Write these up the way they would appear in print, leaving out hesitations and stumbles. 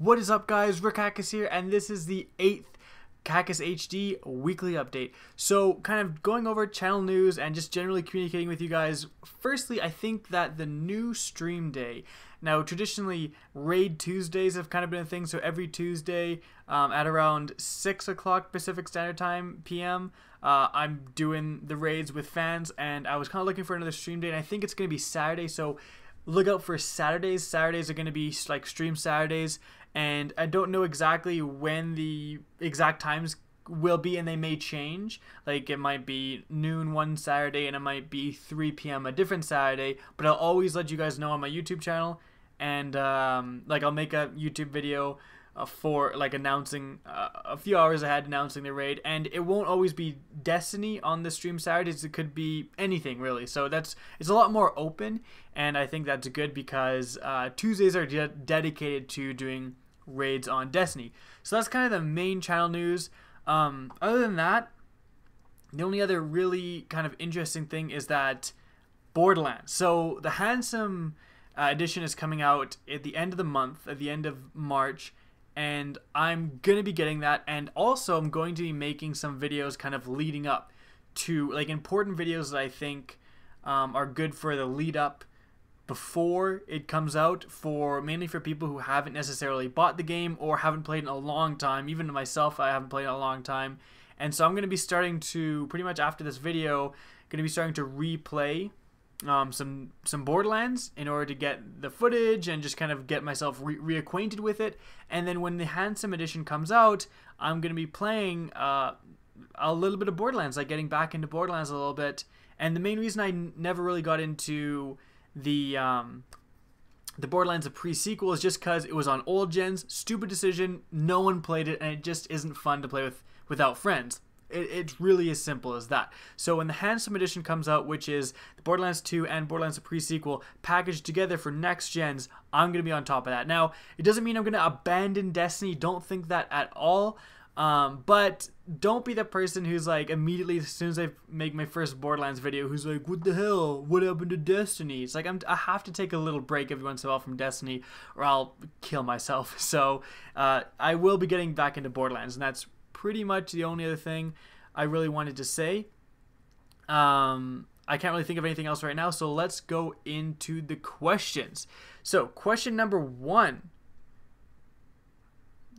What is up, guys? Kackis here, and this is the 8th KackisHD weekly update. So, kind of going over channel news and just generally communicating with you guys. Firstly, I think that the new stream day. Now, traditionally, Raid Tuesdays have kind of been a thing, so every Tuesday at around 6 o'clock Pacific Standard Time PM, I'm doing the raids with fans, and I was kind of looking for another stream day, and I think it's going to be Saturday, so look out for Saturdays. Saturdays are going to be like stream Saturdays, and I don't know exactly when the exact times will be, and they may change. Like, it might be noon one Saturday and it might be 3 p.m. a different Saturday, but I'll always let you guys know on my YouTube channel, and like, I'll make a YouTube video for like announcing a few hours ahead, announcing the raid. And it won't always be Destiny on the stream Saturdays, it could be anything really, so it's a lot more open, and I think that's good because Tuesdays are dedicated to doing raids on Destiny. So that's kind of the main channel news. Other than that, the only other really kind of interesting thing is that Borderlands, so the Handsome edition is coming out at the end of the month, at the end of March, and I'm gonna be getting that, and also I'm going to be making some videos kind of leading up to, like, important videos that I think are good for the lead up before it comes out, for mainly for people who haven't necessarily bought the game or haven't played in a long time. Even myself, I haven't played in a long time, and so I'm going to be starting to, pretty much after this video, going to be starting to replay some Borderlands in order to get the footage and just kind of get myself reacquainted with it. And then when the Handsome edition comes out, I'm going to be playing a little bit of Borderlands, like getting back into Borderlands a little bit. And the main reason I never really got into the Borderlands pre-sequel is just because it was on old gens. Stupid decision, no one played it, and it just isn't fun to play without friends. It's really as simple as that. So when the Handsome edition comes out, which is the Borderlands 2 and Borderlands pre-sequel packaged together for next gens, I'm going to be on top of that. Now, it doesn't mean I'm going to abandon Destiny, don't think that at all. But don't be the person who's like, immediately as soon as I make my first Borderlands video, who's like, what the hell, what happened to Destiny? It's like, I have to take a little break every once in a while from Destiny, or I'll kill myself. So I will be getting back into Borderlands, and that's pretty much the only other thing I really wanted to say. I can't really think of anything else right now, so let's go into the questions. So question number 1.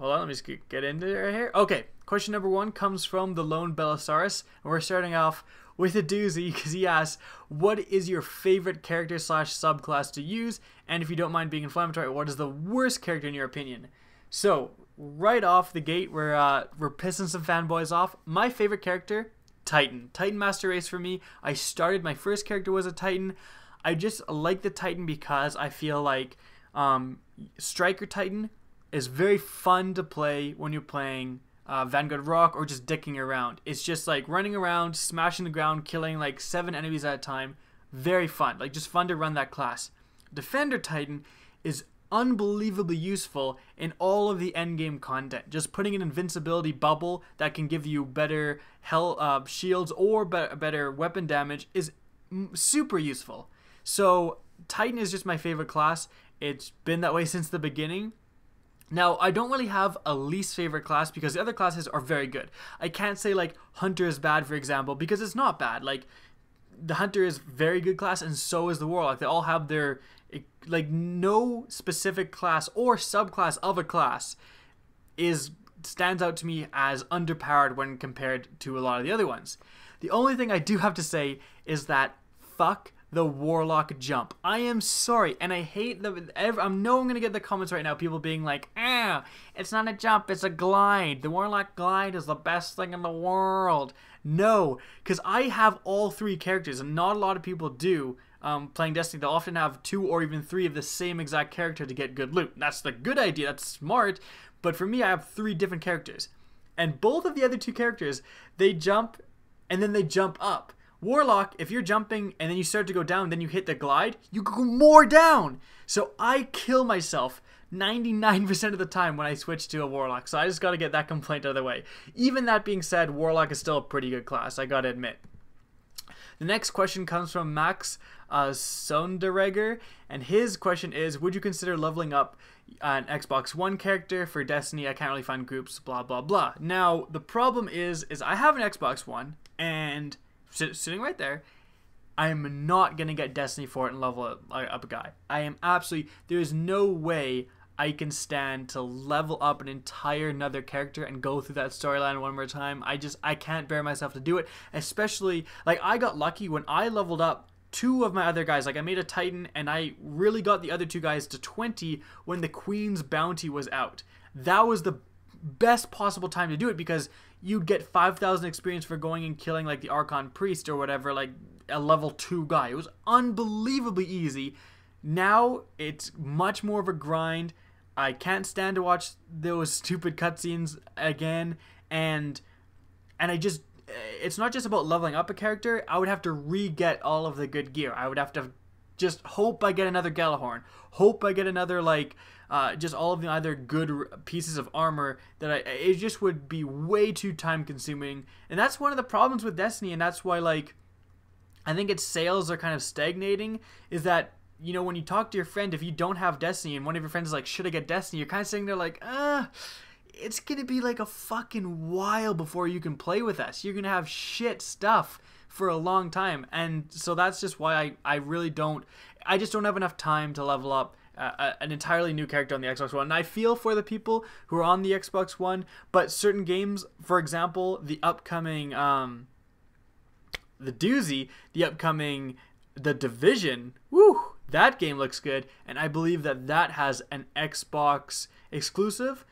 Hold on, let me just get into it right here. Okay, question number 1 comes from the Lone Bellasaurus, and we're starting off with a doozy because he asks, what is your favorite character / subclass to use? And if you don't mind being inflammatory, what is the worst character in your opinion? So, right off the gate, we're pissing some fanboys off. My favorite character, Titan. Titan Master Race for me. I started, my first character was a Titan. I just like the Titan because I feel like Striker Titan is very fun to play when you're playing Vanguard Rock or just dicking around. It's just like running around, smashing the ground, killing like 7 enemies at a time. Very fun, like just fun to run that class. Defender Titan is unbelievably useful in all of the endgame content. Just putting an invincibility bubble that can give you better shields or better weapon damage is super useful. So Titan is just my favorite class. It's been that way since the beginning. Now, I don't really have a least favorite class because the other classes are very good. I can't say like Hunter is bad, for example, because it's not bad. Like, the Hunter is very good class, and so is the Warlock. They all have their, like, no specific class or subclass of a class stands out to me as underpowered when compared to a lot of the other ones. The only thing I do have to say is that fuck the Warlock jump. I am sorry, and I hate I know I'm gonna get the comments right now, people being like, it's not a jump, it's a glide. The Warlock glide is the best thing in the world. No, because I have all 3 characters, and not a lot of people do. Playing Destiny, they'll often have 2 or even 3 of the same exact character to get good loot. That's the good idea, that's smart, but for me, I have 3 different characters. And both of the other 2 characters, they jump, and then they jump up. Warlock, if you're jumping and then you start to go down, then you hit the glide, you go more down. So I kill myself 99% of the time when I switch to a Warlock. So I just got to get that complaint out of the way. Even that being said, Warlock is still a pretty good class, I gotta admit. The next question comes from Max Sonderegger, and his question is, would you consider leveling up an Xbox One character for Destiny? I can't really find groups, blah, blah, blah. Now, the problem is I have an Xbox One, and sitting right there, I'm not going to get Destiny for it and level up a guy. I am absolutely, there is no way I can stand to level up an entire another character and go through that storyline one more time. I can't bear myself to do it, especially, like, I got lucky when I leveled up 2 of my other guys. Like, I made a Titan, and I really got the other 2 guys to 20 when the Queen's Bounty was out. That was the best possible time to do it, because you'd get 5,000 experience for going and killing, like, the Archon Priest or whatever, like, a level 2 guy. It was unbelievably easy. Now, it's much more of a grind. I can't stand to watch those stupid cutscenes again, and I just, it's not just about leveling up a character. I would have to re-get all of the good gear. I would have to just hope I get another Galahorn, hope I get another, like, just all of the other good pieces of armor that it just would be way too time consuming. And that's one of the problems with Destiny, and that's why, like, I think its sales are kind of stagnating, is that, you know, when you talk to your friend, if you don't have Destiny and one of your friends is like, should I get Destiny? You're kind of sitting there like, it's going to be like a fucking while before you can play with us. You're going to have shit stuff for a long time. And so that's just why I just don't have enough time to level up an entirely new character on the Xbox One. And I feel for the people who are on the Xbox One, but certain games, for example, the upcoming, the doozy, the upcoming The Division, woo, that game looks good, and I believe that has an Xbox exclusive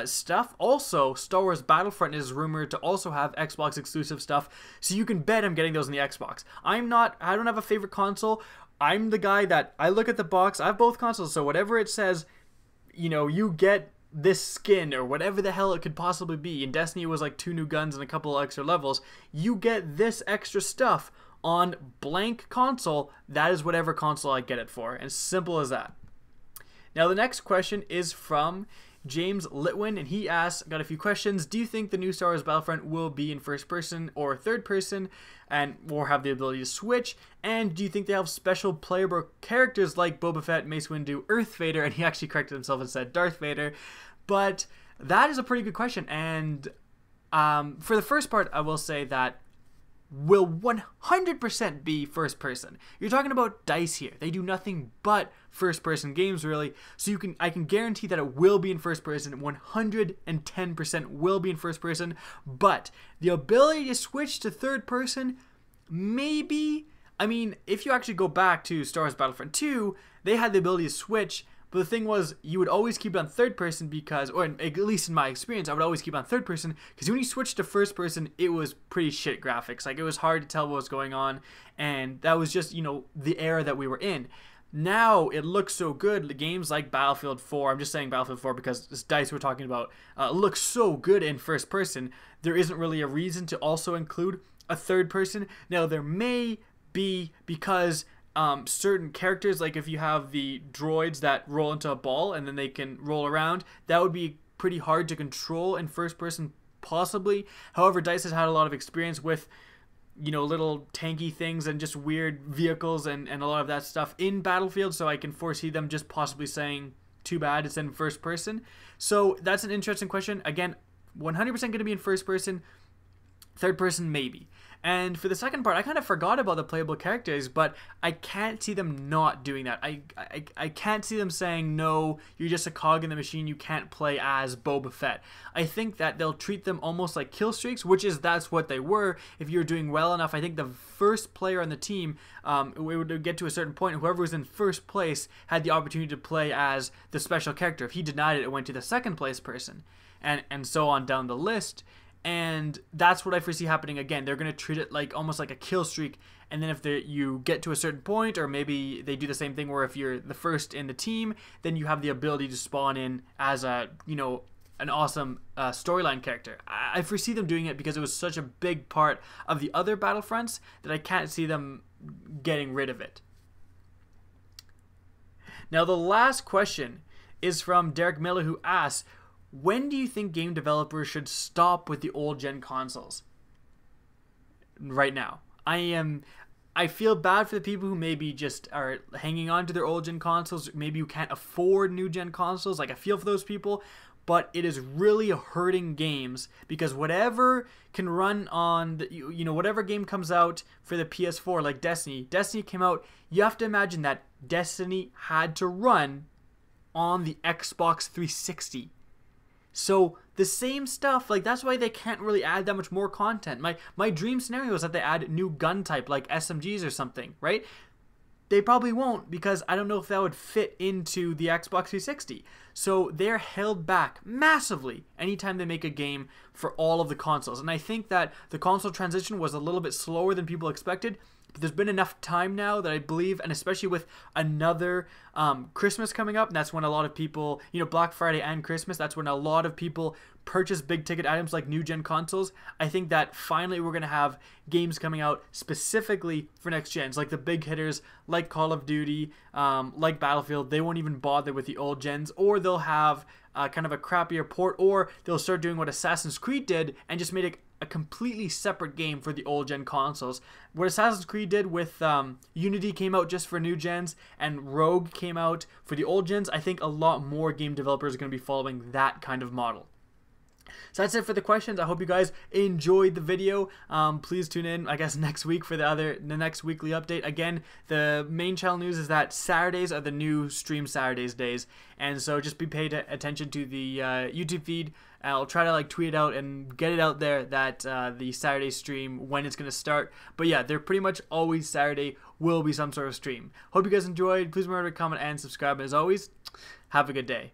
stuff. Also, Star Wars Battlefront is rumored to also have Xbox exclusive stuff, so you can bet I'm getting those in the Xbox. I don't have a favorite console. I'm the guy that, I look at the box, I have both consoles, so whatever it says, you know, you get this skin or whatever the hell it could possibly be. In Destiny it was like 2 new guns and a couple of extra levels. You get this extra stuff on blank console. That is whatever console I get it for. As simple as that. Now the next question is from James Litwin, and he asks, got a few questions. Do you think the new Star Wars Battlefront will be in first person or third person, or have the ability to switch? And do you think they have special playable characters like Boba Fett, Mace Windu, Earth Vader? And he actually corrected himself and said Darth Vader. But that is a pretty good question. And for the first part, I will say that will 100% be first person. You're talking about DICE here. They do nothing but first person games, really. So I can guarantee that it will be in first person. 110% will be in first person. But the ability to switch to third person, maybe. I mean, if you actually go back to Star Wars Battlefront 2, they had the ability to switch. But the thing was, you would always keep it on third person because, or at least in my experience, I would always keep it on third person because when you switched to first person, it was pretty shit graphics. Like, it was hard to tell what was going on, and that was just, you know, the era that we were in. Now, it looks so good. The games like Battlefield 4, I'm just saying Battlefield 4 because this DICE we're talking about, looks so good in first person. There isn't really a reason to also include a third person. Now, there may be, because certain characters, like if you have the droids that roll into a ball and then they can roll around, that would be pretty hard to control in first person, possibly. However, DICE has had a lot of experience with, you know, little tanky things and just weird vehicles and a lot of that stuff in Battlefield, so I can foresee them just possibly saying, too bad it's in first person. So that's an interesting question. Again, 100% going to be in first person, third person maybe. And for the second part, I kind of forgot about the playable characters, but I can't see them not doing that. I can't see them saying, no, you're just a cog in the machine, you can't play as Boba Fett. I think that they'll treat them almost like kill streaks, that's what they were. If you're doing well enough, I think the first player on the team, it would get to a certain point, whoever was in first place had the opportunity to play as the special character. If he denied it, it went to the second place person, and so on down the list. And that's what I foresee happening again. They're going to treat it like almost like a kill streak. And then if you get to a certain point, or maybe they do the same thing where if you're the first in the team, then you have the ability to spawn in as a, you know, an awesome storyline character. I foresee them doing it because it was such a big part of the other Battlefronts that I can't see them getting rid of it. Now the last question is from Derek Miller, who asks, when do you think game developers should stop with the old gen consoles? Right now. I feel bad for the people who maybe just are hanging on to their old gen consoles. Maybe you can't afford new gen consoles. Like, I feel for those people, but it is really hurting games because whatever can run on the, you know, whatever game comes out for the PS4, like Destiny came out. You have to imagine that Destiny had to run on the Xbox 360. So the same stuff, like, that's why they can't really add that much more content. My dream scenario is that they add new gun type like SMGs or something, right? They probably won't, because I don't know if that would fit into the Xbox 360. So they're held back massively anytime they make a game for all of the consoles. And I think that the console transition was a little bit slower than people expected. But there's been enough time now that I believe, and especially with another Christmas coming up, and that's when a lot of people, you know, Black Friday and Christmas, that's when a lot of people purchase big ticket items like new gen consoles. I think that finally we're going to have games coming out specifically for next gens, like the big hitters like Call of Duty, like Battlefield. They won't even bother with the old gens, or they'll have kind of a crappier port, or they'll start doing what Assassin's Creed did and just made it a completely separate game for the old gen consoles. What Assassin's Creed did with Unity came out just for new gens, and Rogue came out for the old gens. I think a lot more game developers are going to be following that kind of model. So that's it for the questions. I hope you guys enjoyed the video. Please tune in, I guess, next week for the next weekly update. Again, the main channel news is that Saturdays are the new Stream Saturdays days, and so just be paid attention to the YouTube feed. I'll try to like tweet it out and get it out there that the Saturday stream, when it's going to start. But yeah, they're pretty much always Saturday will be some sort of stream. Hope you guys enjoyed. Please remember to comment and subscribe. As always, have a good day.